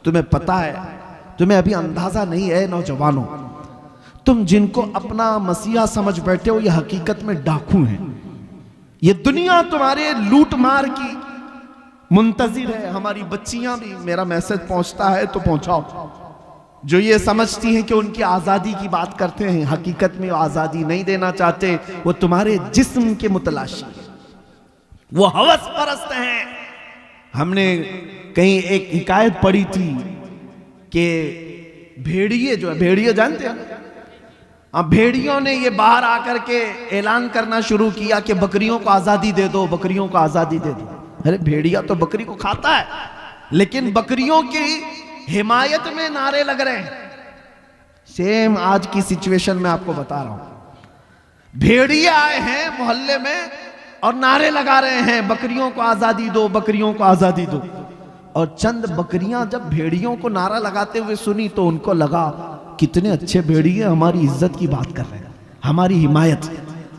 तुम्हें पता है, तुम्हें अभी अंदाजा नहीं है नौजवानों, तुम जिनको अपना मसीहा समझ बैठे हो ये हकीकत में डाकू हैं। ये दुनिया तुम्हारे लूट मार की मुंतजिर है। हमारी बच्चियां भी, मेरा मैसेज पहुंचता है तो पहुंचाओ, जो ये समझती हैं कि उनकी आजादी की बात करते हैं, हकीकत में वो आजादी नहीं देना चाहते, वो तुम्हारे जिस्म के मुतलाशी, वो हवस परस्त हैं। हमने कहीं एक हिकायत पढ़ी थी कि भेड़िए जो है, भेड़िए जानते हैं, अब भेड़ियों ने ये बाहर आकर के ऐलान करना शुरू किया कि बकरियों को आजादी दे दो, बकरियों को आजादी दे दो। अरे भेड़िया तो बकरी को खाता है, लेकिन बकरियों की हिमायत में नारे लग रहे हैं। सेम आज की सिचुएशन में आपको बता रहा हूं, भेड़िए आए हैं मोहल्ले में और नारे लगा रहे हैं बकरियों को आजादी दो, बकरियों को आजादी दो। और चंद बकरियां जब भेड़ियों को नारा लगाते हुए सुनी तो उनको लगा कितने अच्छे भेड़िए हमारी इज्जत की बात कर रहे हैं, हमारी हिमायत,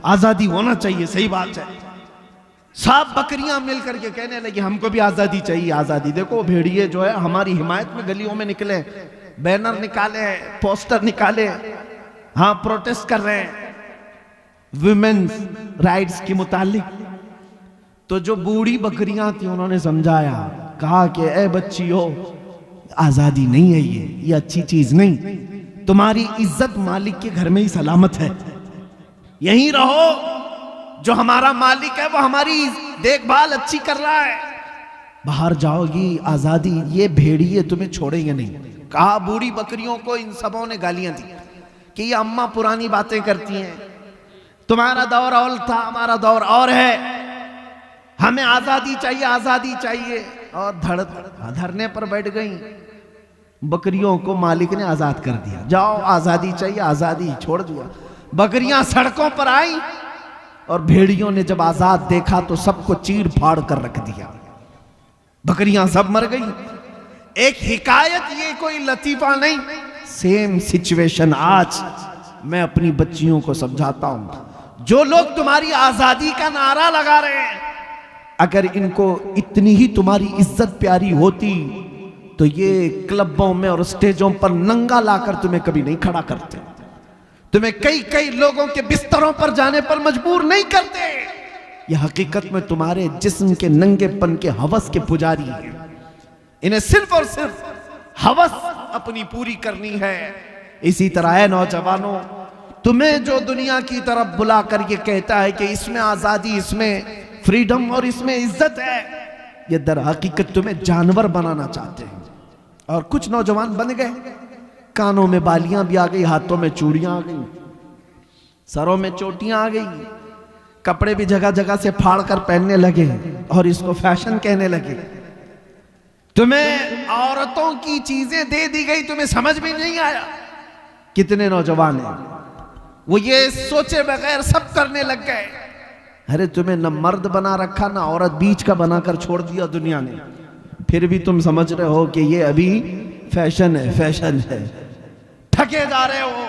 आजादी होना चाहिए, सही बात है। सब बकरियां मिलकर के कहने लगी हमको भी आजादी चाहिए, आजादी। देखो भेड़िए जो है हमारी हिमायत में गलियों में निकले, बैनर निकाले, पोस्टर निकाले, हाँ प्रोटेस्ट कर रहे हैं वुमेन्स राइट्स के मुतालिक। तो जो बूढ़ी बकरियां थी उन्होंने समझाया, कहा कि ए बच्चियों, आजादी नहीं है ये अच्छी चीज नहीं, तुम्हारी इज्जत मालिक के घर में ही सलामत है, यहीं रहो, जो हमारा मालिक है वो हमारी देखभाल अच्छी कर रहा है, बाहर जाओगी आजादी, ये भेड़िए तुम्हें छोड़ेंगे नहीं। कहा बूढ़ी बकरियों को इन सबों ने गालियां दी कि ये अम्मा पुरानी बातें करती हैं, तुम्हारा दौर और था, हमारा दौर और है, हमें आजादी चाहिए, आजादी चाहिए। और धरने पर बैठ गई। बकरियों को मालिक ने आजाद कर दिया, जाओ आजादी चाहिए, आजादी छोड़ दिया। बकरियां सड़कों पर आई और भेड़ियों ने जब आजाद देखा तो सबको चीर फाड़ कर रख दिया, बकरियां सब मर गई। एक हिकायत, ये कोई लतीफा नहीं, सेम सिचुएशन आज मैं अपनी बच्चियों को समझाता हूं। जो लोग तुम्हारी आजादी का नारा लगा रहे हैं, अगर इनको इतनी ही तुम्हारी इज्जत प्यारी होती तो ये क्लबों में और स्टेजों पर नंगा लाकर तुम्हें कभी नहीं खड़ा करते, तुम्हें कई कई लोगों के बिस्तरों पर जाने पर मजबूर नहीं करते। ये हकीकत में तुम्हारे जिस्म के नंगेपन के हवस के पुजारी हैं। इन्हें सिर्फ और सिर्फ हवस अपनी पूरी करनी है। इसी तरह है नौजवानों, तुम्हें जो दुनिया की तरफ बुला कर ये कहता है कि इसमें आजादी, इसमें फ्रीडम और इसमें इज्जत है, ये दर हकीकत तुम्हें जानवर बनाना चाहते हैं। और कुछ नौजवान बन गए, कानों में बालियां भी आ गई, हाथों में चूड़ियां आ गई, सरों में चोटियां आ गई, कपड़े भी जगह जगह से फाड़ कर पहनने लगे और इसको फैशन कहने लगे। तुम्हें औरतों की चीजें दे दी गई, तुम्हें समझ में नहीं आया। कितने नौजवान हैं वो ये सोचे बगैर सब करने लग गए। अरे तुम्हें न मर्द बना रखा, ना औरत, बीच का बनाकर छोड़ दिया दुनिया ने, फिर भी तुम समझ रहे हो कि ये अभी फैशन है, फैशन है, ठगे जा रहे हो।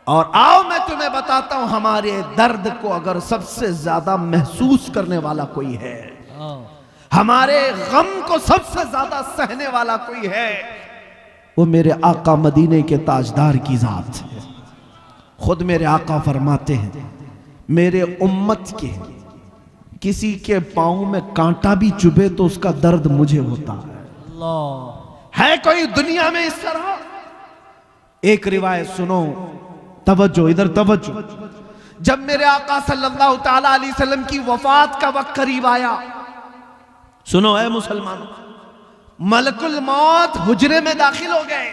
और आओ मैं तुम्हें बताता हूं, हमारे दर्द को अगर सबसे ज्यादा महसूस करने वाला कोई है, हमारे गम को सबसे ज्यादा सहने वाला कोई है, वो मेरे आका मदीने के ताजदार की जात है। खुद मेरे आका फरमाते हैं, मेरे उम्मत के किसी के पांव में कांटा भी चुभे तो उसका दर्द मुझे होता है। अल्लाह, है कोई दुनिया में इस तरह? एक रिवायत सुनो, तवज्जो, इधर तवज्जो। जब मेरे आका सल्लल्लाहु ताला अलैहि वसल्लम की वफात का वक्त करीब आया, सुनो है मुसलमानों, मलकुल मौत हुजरे में दाखिल हो गए,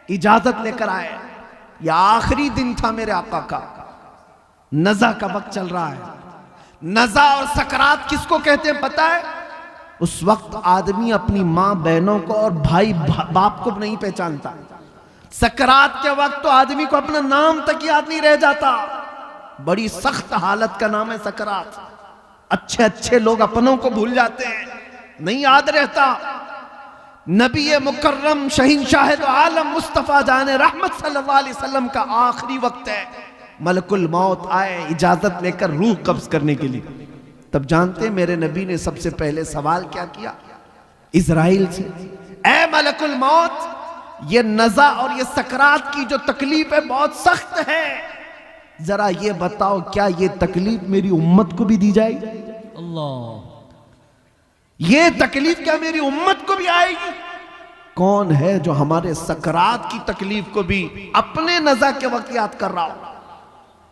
इजाजत लेकर आए। यह आखिरी दिन था मेरे आका का, नज़ा का वक्त चल रहा है। नज़ा और सकरात किसको कहते हैं पता है? उस वक्त आदमी अपनी माँ बहनों को और भाई बाप को नहीं पहचानता। सकरात के वक्त तो आदमी को अपना नाम तक याद नहीं रह जाता। बड़ी सख्त हालत का नाम है सकरात। अच्छे अच्छे लोग अपनों को भूल जाते हैं, नहीं याद रहता। नबी मुकर्रम शहींशाह दो आलम मुस्तफ़ा जाने रहमत सल्लल्लाहु अलैहि वसल्लम का आखिरी वक्त है। मलकुल मौत आए इजाजत लेकर रूह कब्ज करने के लिए। तब जानते मेरे नबी ने सबसे पहले सवाल क्या किया इजराइल से? ऐ मलकुल मौत, ये नज़ा और ये सकरात की जो तकलीफ है बहुत सख्त है, जरा ये बताओ क्या ये तकलीफ मेरी उम्मत को भी दी जाएगी? अल्लाह, ये तकलीफ क्या मेरी उम्मत को भी आएगी? कौन है जो हमारे सकरात की तकलीफ को भी अपने नज़ा के वक्त याद कर रहा हो?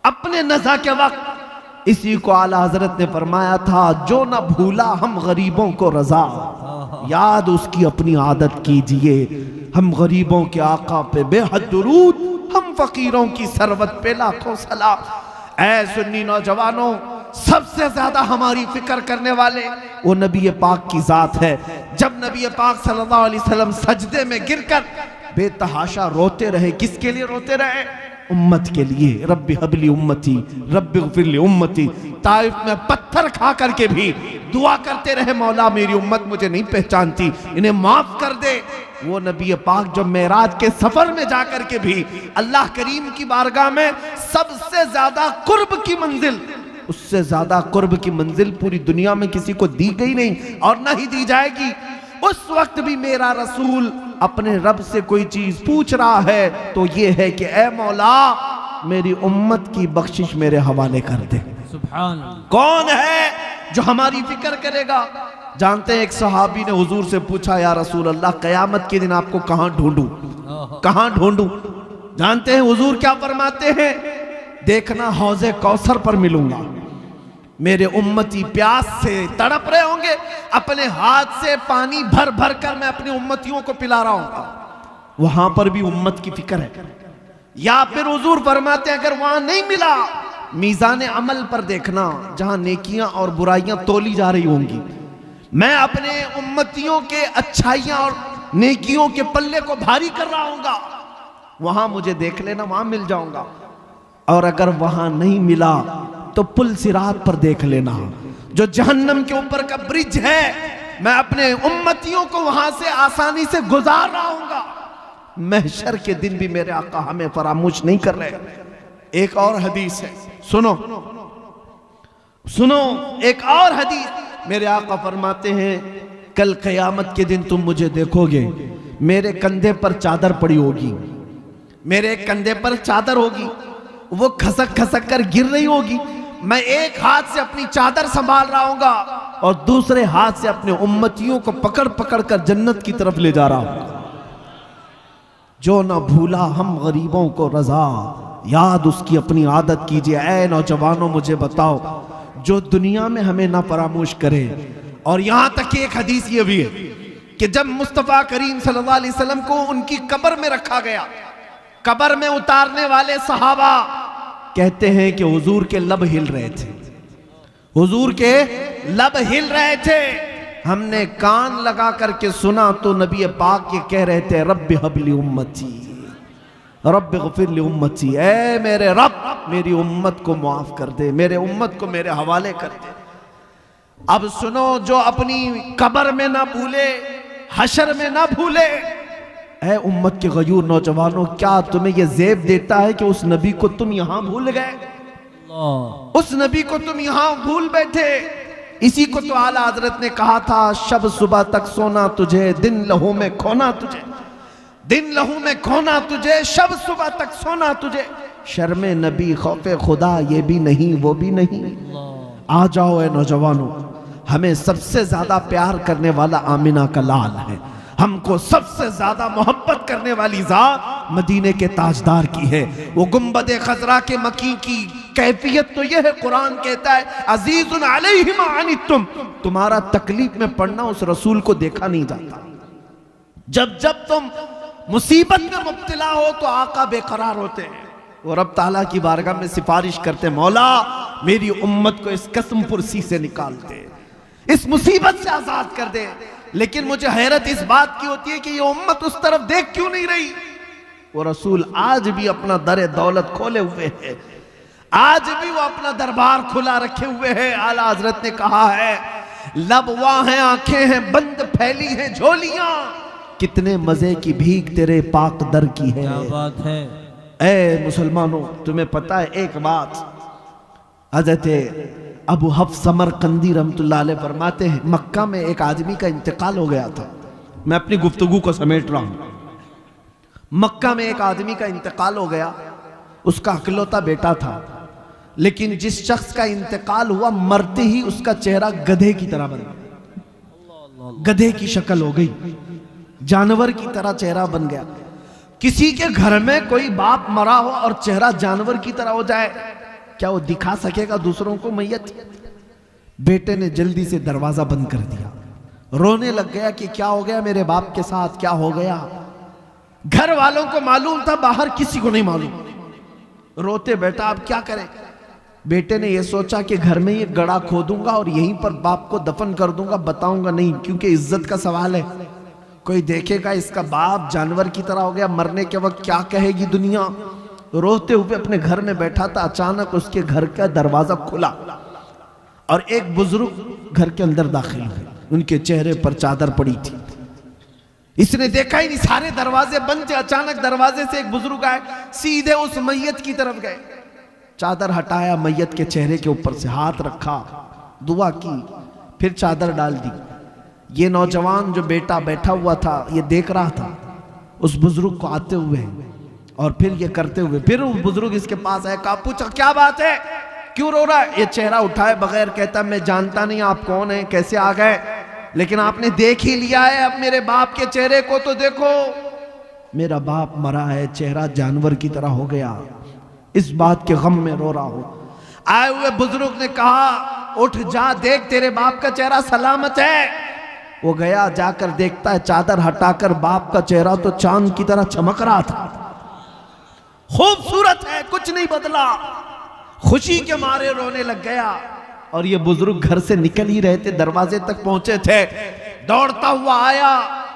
अपने नज़ा के वक्त इसी को आला हजरत ने फरमाया था, जो ना भूला हम गरीबों को रजा, याद उसकी अपनी आदत कीजिए। हम गरीबों के आका पे बेहद दुरूद, हम फकीरों की सरवत पे लाखों सलाम। ऐ सुन्नी नौजवानों, सबसे ज्यादा हमारी फिक्र करने वाले वो नबी पाक की जात है। जब नबी पाक सल्लल्लाहु अलैहि वसल्लम सजदे में गिरकर बेतहाशा रोते रहे, किसके लिए रोते रहे? उम्मत के लिए। रब्बी हबली उम्मती, रब्बी ग़फिरली उम्मती। ताइफ में पत्थर खा करके भी दुआ करते रहे, मौला मेरी उम्मत मुझे नहीं पहचानती, इन्हें माफ कर दे। वो नबी पाक जो मेराज के सफर में जाकर के भी अल्लाह करीम की बारगाह में सबसे ज्यादा कुर्ब की मंजिल, उससे ज्यादा कुर्ब की मंजिल पूरी दुनिया में किसी को दी गई नहीं और ना ही दी जाएगी। उस वक्त भी मेरा रसूल अपने रब से कोई चीज पूछ रहा है तो ये है कि ऐ मौला मेरी उम्मत की बख्शिश मेरे हवाले कर दे। सुभान। कौन है जो हमारी फिक्र करेगा? जानते हैं एक सहाबी ने हुजूर से पूछा, या रसूल अल्लाह क़यामत के दिन आपको कहां ढूंढूं, कहां ढूंढूं? जानते हैं हुजूर क्या फरमाते हैं? देखना हौज़े कौसर पर मिलूंगा। मेरे उम्मती प्यास से तड़प रहे होंगे, अपने हाथ से पानी भर भर कर मैं अपनी उम्मतियों को पिला रहा हूं। वहां पर भी उम्मत की फिक्र है। या फिर हुजूर फरमाते हैं अगर वहां नहीं मिला, मीज़ान अमल पर देखना, जहां नेकियां और बुराइयां तोली जा रही होंगी, मैं अपने उम्मतियों के अच्छाइयां और नेकियों के पल्ले को भारी कर रहा हूंगा। वहां मुझे देख लेना, वहां मिल जाऊंगा। और अगर वहां नहीं मिला तो पुल सिरात पर देख लेना, जो जहन्नम के ऊपर का ब्रिज है, मैं अपने उम्मतियों को वहां से आसानी से गुजार रहा हूंगा। महशर के दिन भी मेरे आका हमें फरामोश नहीं कर रहे। एक और हदीस है, सुनो सुनो, एक और हदीस। मेरे आका फरमाते हैं कल क़यामत के दिन तुम मुझे देखोगे, मेरे कंधे पर चादर पड़ी होगी, मेरे कंधे पर चादर होगी, वो खसक खसक कर गिर रही होगी। मैं एक हाथ से अपनी चादर संभाल रहा हूंगा और दूसरे हाथ से अपने उम्मतियों को पकड़ पकड़ कर जन्नत की तरफ ले जा रहा हूं। जो ना भूला हम गरीबों को रजा, याद उसकी अपनी आदत कीजिए। ऐ नौजवानों मुझे बताओ, जो दुनिया में हमें ना फरामोश करे। और यहां तक कि एक हदीस ये भी है कि जब मुस्तफा करीम सल्लल्लाहु अलैहि वसल्लम को उनकी कब्र में रखा गया, कब्र में उतारने वाले सहाबा कहते हैं कि हुजूर के लब हिल रहे थे, हुजूर के लब हिल रहे थे। हमने कान लगा करके सुना तो नबी पाक ये कह रहे थे, रब्बी हबली उम्मती, रब्बी ग़फिरली उम्मती, ऐ मेरे रब मेरी उम्मत को माफ कर दे, मेरे उम्मत को मेरे हवाले कर दे। अब सुनो, जो अपनी कब्र में ना भूले, हशर में ना भूले। ऐ उम्मत के गयूर नौजवानों, क्या तुम्हें यह ज़ेब देता है कि उस नबी को तुम यहां भूल गए, उस नबी को तुम यहां भूल बैठे? इसी को तो आला हजरत ने कहा था, शब सुबह तक सोना तुझे, दिन लहू में खोना तुझे, दिन लहू में खोना तुझे, शब सुबह तक सोना तुझे। शर्मे नबी खौफे खुदा ये भी नहीं वो भी नहीं। आ जाओ ऐ नौजवानों, हमें सबसे ज्यादा प्यार करने वाला आमिना का लाल है, हमको सबसे ज्यादा मोहब्बत करने वाली जात मदीने के ताजदार की है। वो गुंबदे खजरा के मकी की कैफियत तो यह है, कुरान कहता है अजीजुन अलैहि मा अनितुम, तुम्हारा तकलीफ में पड़ना उस रसूल को देखा नहीं जाता। जब जब तुम मुसीबत में मुब्तला हो तो आका बेकरार होते हैं, वो रब ताला की बारगाह में सिफारिश करते, मौला मेरी उम्मत को इस कसम पुरसी से निकाल दे, इस मुसीबत से आजाद कर दे। लेकिन मुझे हैरत इस बात की होती है कि ये उम्मत उस तरफ देख क्यों नहीं रही? वो रसूल आज भी अपना दर दौलत खोले हुए है, आज भी वो अपना दरबार खुला रखे हुए है। आला हजरत ने कहा है, लब वहां हैं, आंखें हैं बंद, फैली हैं झोलियां, कितने मजे की भीख तेरे पाक दर की है। क्या बात है। ऐ मुसलमानों, तुम्हें पता है एक बात, हजरत अबू हफ्स समरकंदी रहमतुल्लाह अलैह फरमाते हैं, मक्का में एक आदमी का इंतकाल हो गया था, मैं अपनी गुफ्तगू को समेट रहा हूं। मक्का में एक आदमी का इंतकाल हो गया, उसका इकलौता बेटा था, लेकिन जिस शख्स का इंतकाल हुआ मरते ही उसका चेहरा गधे की तरह बन गया, गधे की शक्ल हो गई, जानवर की तरह चेहरा बन गया। किसी के घर में कोई बाप मरा हो और चेहरा जानवर की तरह हो जाए, क्या वो दिखा सकेगा दूसरों को मैयत? बेटे ने जल्दी से दरवाजा बंद कर दिया, रोने लग गया कि क्या हो गया मेरे बाप के साथ, क्या हो गया। घर वालों को मालूम था, बाहर किसी को नहीं मालूम। रोते बेटा अब क्या करें। बेटे ने यह सोचा कि घर में ये गड़ा खोदूंगा और यहीं पर बाप को दफन कर दूंगा, बताऊंगा नहीं, क्योंकि इज्जत का सवाल है, कोई देखेगा इसका बाप जानवर की तरह हो गया, मरने के वक्त क्या कहेगी दुनिया। रोते हुए अपने घर में बैठा था, अचानक उसके घर का दरवाजा खुला और एक बुजुर्ग घर के अंदर दाखिल हुए। उनके चेहरे पर चादर पड़ी थी, इसने देखा ही नहीं, सारे दरवाजे बंद थे। अचानक दरवाजे से एक बुजुर्ग आए, सीधे उस मैयत की तरफ गए, चादर हटाया, मैयत के चेहरे के ऊपर से हाथ रखा, दुआ की, फिर चादर डाल दी। ये नौजवान जो बेटा बैठा हुआ था ये देख रहा था उस बुजुर्ग को आते हुए और फिर ये करते हुए। फिर वो बुजुर्ग इसके पास आया, कहा पूछा क्या बात है, क्यों रो रहा है। ये चेहरा उठाए बगैर कहता मैं जानता नहीं आप कौन है, कैसे आ गए, लेकिन आपने देख ही लिया है, अब मेरे बाप के चेहरे को तो देखो, मेरा बाप मरा है, चेहरा जानवर की तरह हो गया, इस बात के गम में रो रहा हूं। आए हुए बुजुर्ग ने कहा उठ जा, देख तेरे बाप का चेहरा सलामत है। वो गया, जाकर देखता है चादर हटाकर बाप का चेहरा तो चांद की तरह चमक रहा था, खूबसूरत है, कुछ नहीं बदला। खुशी के मारे रोने लग गया। और ये बुजुर्ग घर से निकल ही रहे थे, दरवाजे तक पहुंचे थे, दौड़ता हुआ आया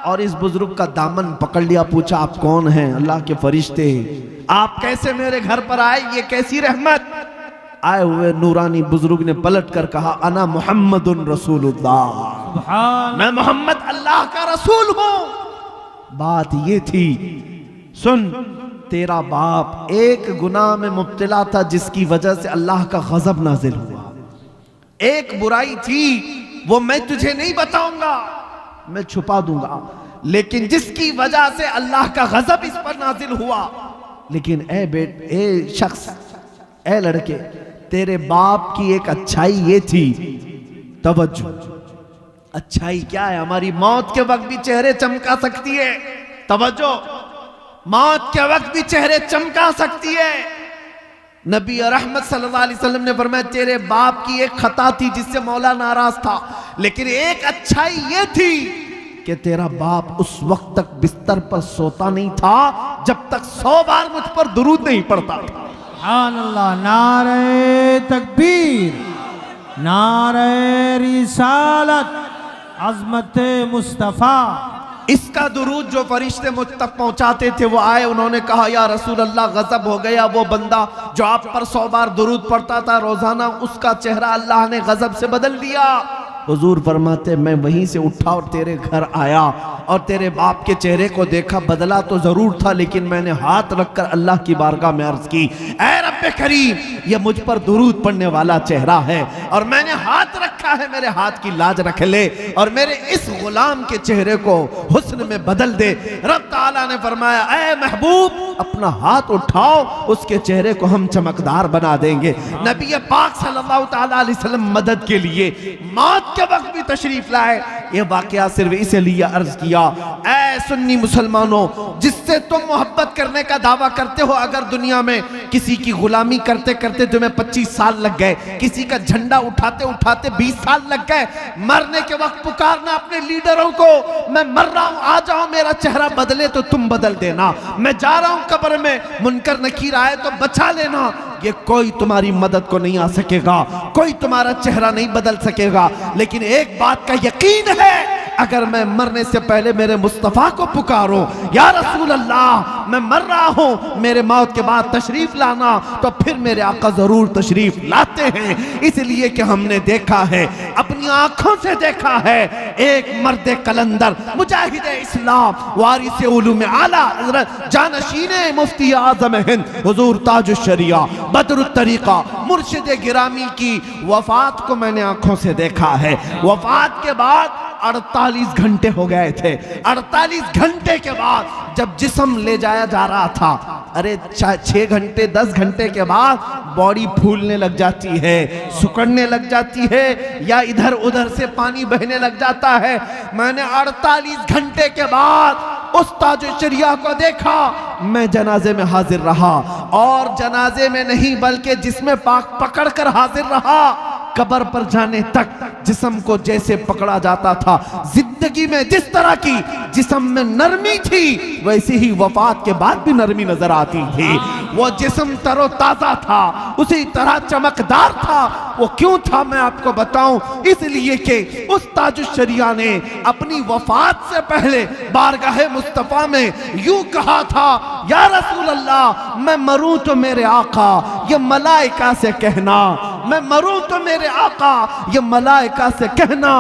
और इस बुजुर्ग का दामन पकड़ लिया, पूछा आप कौन हैं। अल्लाह के फरिश्ते, आप कैसे मेरे घर पर आए, ये कैसी रहमत। आए हुए नूरानी बुजुर्ग ने पलट कर कहा अना मुहम्मदुन रसूलुल्लाह, मैं मोहम्मद अल्लाह का रसूल हूं। बात ये थी, सुन तेरा बाप एक गुनाह में मुब्तला था जिसकी वजह से अल्लाह का गजब नाजिल हुआ, एक बुराई थी वो मैं तुझे नहीं बताऊंगा, मैं छुपा दूंगा, लेकिन जिसकी वजह से अल्लाह का गजब इस पर नाजिल हुआ। लेकिन ए शख्स, ए लड़के, तेरे बाप की एक अच्छाई ये थी, तवज्जो, अच्छाई क्या है, हमारी मौत के वक्त भी चेहरे चमका सकती है, तवज्जो, मौत के वक्त भी चेहरे चमका सकती है। नबी रहमत सल्लल्लाहु अलैहि वसल्लम ने फरमाया तेरे बाप की एक खता थी जिससे मौला नाराज था, लेकिन एक अच्छाई ये थी कि तेरा बाप उस वक्त तक बिस्तर पर सोता नहीं था जब तक 100 बार मुझ पर दुरूद नहीं पड़ता था। सुभान अल्लाह, नारे तकबीर, नारे रिसालत, अज़मत मुस्तफ़ा। इसका दुरूद जो फरिश्ते मुझ तक पहुंचाते थे वो आए, उन्होंने कहा या रसूल अल्लाह गजब हो गया, वो बंदा जो आप पर 100 बार दुरूद पढ़ता था रोजाना, उसका चेहरा अल्लाह ने गजब से बदल दिया। हुजूर फरमाते मैं वहीं से उठा और तेरे घर आया और तेरे बाप के चेहरे को देखा, बदला तो जरूर था, लेकिन मैंने हाथ रखकर अल्लाह की बारगाह में अर्ज की, ऐ रब्बे करीम, ये मुझ पर दुरूद पढ़ने वाला चेहरा है और मैंने हाथ रखा है, मेरे हाथ की लाज रख ले और मेरे इस गुलाम के चेहरे को हुस्न में बदल दे। रब ताला ने फरमाया ऐ महबूब, अपना हाथ उठाओ, उसके चेहरे को हम चमकदार बना देंगे। नबी पाक सल्लल्लाहु ताला अलैहि वसल्लम मदद के लिए मौत के वक्त भी तशरीफ लाए। ये वाकया सिर्फ इसलिए अर्ज किया, ऐ सुन्नी मुसलमानों, जिससे तुम मोहब्बत करने का दावा करते हो, अगर दुनिया में किसी की गुलामी करते करते तुम्हें 25 साल लग गए, किसी का झंडा उठाते उठाते 20 साल लग गए, मरने के वक्त पुकारना अपने लीडरों को, मैं मर रहा हूं, आ जाओ, मेरा चेहरा बदले तो तुम बदल देना, मैं जा रहा हूं कब्र में, मुनकर नकीर आए तो बचा लेना, ये कोई तुम्हारी मदद को नहीं आ सकेगा, कोई तुम्हारा चेहरा नहीं बदल सकेगा। लेकिन एक बात का यकीन है, अगर मैं मरने से पहले मेरे मुस्तफ़ा को पुकारूं, या रसूल अल्लाह मैं मर रहा हूं, मेरे मौत के बाद तशरीफ लाना, तो फिर मेरे आका जरूर तशरीफ लाते हैं। इसलिए कि हमने देखा है, अपनी आंखों से देखा है, एक मर्द कलंदर, मुजाहिद इस्लाम, वारिस उलूम आला हज़रत जानशीन मुफ्ती आज़म हिंद हुजूर ताजुश शरिया बदरुत तरीका मुर्शिद गिरामी की वफात को मैंने आंखों से देखा है। वफात के बाद 48 घंटे हो गए थे। 48 घंटे के बाद जब जिस्म ले जाया जा रहा था, अरे 6 घंटे 10 घंटे के बाद बॉडी फूलने लग जाती है, सुकड़ने लग जाती है, या इधर उधर से पानी बहने लग जाता है। मैंने 48 घंटे के बाद उस ताजुशरिया को देखा। मैं जनाजे में हाजिर रहा, और जनाजे में नहीं बल्कि जिसमें पाक पकड़ कर हाजिर रहा। कब्र पर जाने तक जिस्म को जैसे पकड़ा जाता था, जिंदगी में जिस तरह की जिस्म में नरमी थी वैसे ही वफात के बाद भी नरमी नजर आती थी। वो जिस्म तरोताजा था, उसी तरह चमकदार था। वो क्यों था मैं आपको बताऊं, इसलिए कि उस ताजुशरिया ने अपनी वफात से पहले बारगाहे मुस्तफा में यूं कहा था, या रसूल अल्लाह, मैं मरूं तो मेरे आका ये मलाइका से कहना, मैं मरूं तो मेरे आका ये मलाइका से कहना,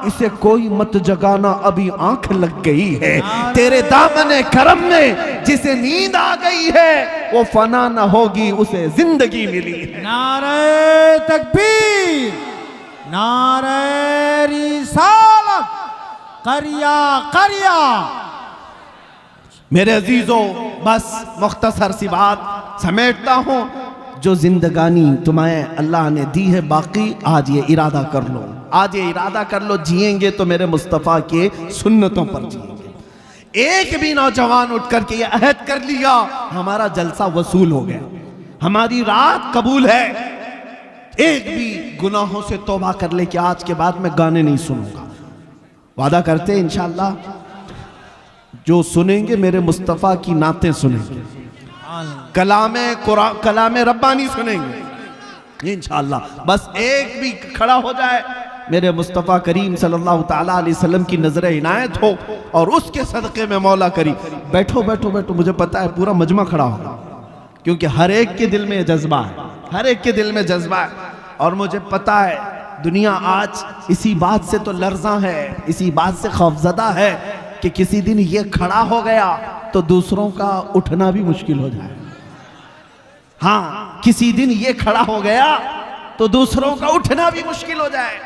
इसे कोई मत जगाना, अभी आंख लग गई है। तेरे दामने करम में जिसे नींद आ गई है वो फना न होगी, उसे जिंदगी मिली है। नारे तकबीर, नारे रिसालत, करिया करिया। मेरे अजीजों, बस मुख्तसर सी बात समेटता हूं। जो जिंदगानी तुम्हें अल्लाह ने दी है बाकी, आज ये इरादा कर लो, आज ये इरादा कर लो, जिएंगे तो मेरे मुस्तफ़ा के सुन्नतों पर जिएंगे। एक भी नौजवान उठ करके ये अहद कर लिया, हमारा जलसा वसूल हो गया, हमारी रात कबूल है। एक भी गुनाहों से तौबा कर ले कि आज के बाद मैं गाने नहीं सुनूंगा। वादा करते इंशाअल्लाह, जो सुनेंगे मेरे मुस्तफ़ा की नातें सुनेंगे, कलामे रब्बानी सुनेंगे इंशाअल्लाह। बस एक भी खड़ा हो जाए, मेरे मुस्तफ़ा करीम सल्लल्लाहु ताला अलैहि वसल्लम की नजर इनायत हो, और उसके सदक़े में मौला करी। बैठो बैठो बैठो, मुझे पता है पूरा मजमा खड़ा होगा, क्योंकि हर एक के दिल में ये जज्बा है, हर एक के दिल में जज्बा है। और मुझे पता है दुनिया आज इसी बात से तो लर्ज़ा है, इसी बात से खौफज़दा है कि किसी दिन ये खड़ा हो गया तो दूसरों का उठना भी मुश्किल हो जाए। हाँ, किसी दिन ये खड़ा हो गया तो दूसरों का उठना भी मुश्किल हो जाए।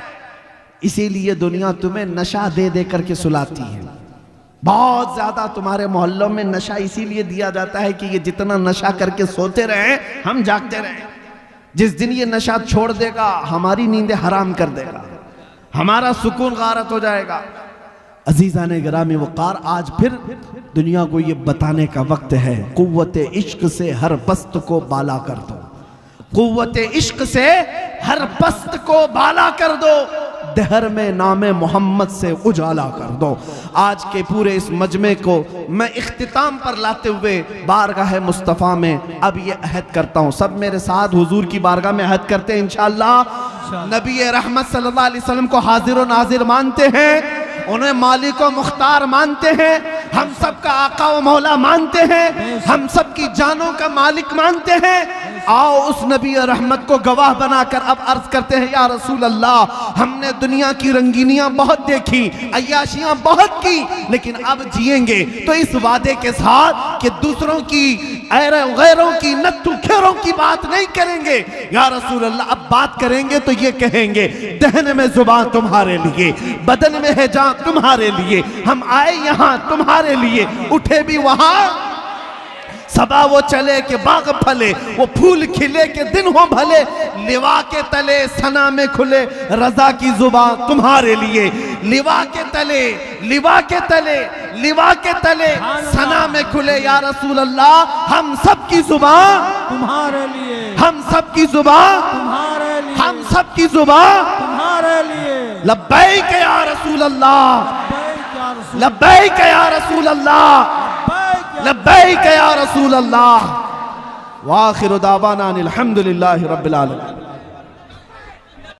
इसीलिए दुनिया तुम्हें नशा दे दे करके सुलाती है। बहुत ज्यादा तुम्हारे मोहल्लों में नशा इसीलिए दिया जाता है कि ये जितना नशा करके सोते रहे हम जागते रहे। जिस दिन ये नशा छोड़ देगा हमारी नींदें हराम कर देगा, हमारा सुकून गारत हो जाएगा। अजीज़ाने गिरामी वक़ार, आज फिर दुनिया को ये बताने का वक्त है, कुव्वत इश्क से हर पस्त को बाला कर दो, कुव्वत इश्क से हर पस्त को बाला कर दो, दहर में नामे मोहम्मद से उजाला कर दो। आज के पूरे इस मजमे को मैं इख्तिताम पर लाते हुए बारगाह मुस्तफ़ा में अब ये अहद करता हूँ। सब मेरे साथ हुजूर की बारगाह में अहद करते हैं इंशाअल्लाह। नबी रहमत सल्लल्लाहु अलैहि वसल्लम को हाजिर व नाजिर मानते हैं, उन्हें मालिक व मुख्तार मानते हैं, हम सब का आका व मौला मानते हैं, हम सब की जानों का मालिक मानते हैं। आओ उस नबी रहमत को गवाह बनाकर अब अर्ज करते हैं, या रसूल अल्लाह, हमने दुनिया की रंगीनियां बहुत देखी, अय्याशियां बहुत की, लेकिन अब जिएंगे तो इस वादे के साथ कि दूसरों की गैरों की नत्थु खेरों की बात नहीं करेंगे। या रसूल अल्लाह, अब बात करेंगे तो ये कहेंगे, दहन में जुबान तुम्हारे लिए, बदन में है जान तुम्हारे लिए, हम आए यहाँ तुम्हारे लिए, उठे भी वहां सबा वो चले के बाग फले, वो फूल खिले के दिन हो भले, लिवा के तले सना में खुले, रजा की जुबान तुम्हारे लिए, लिवा के तले, लिवा के तले, लिवा के तले सना में खुले। या रसूल अल्लाह, हम सब की जुबान तुम्हारे लिए, हम सब की जुबान तुम्हारे लिए, हम सब की जुबान तुम्हारे लिए। लब्बैक या रसूल अल्लाह, लब्बैक लब्बैक या रसूल अल्लाह, लब्बैक या रसूल अल्लाह। व आखिरु दावाना अनिल हम्दुलिल्लाहि रब्बिल आलमीन।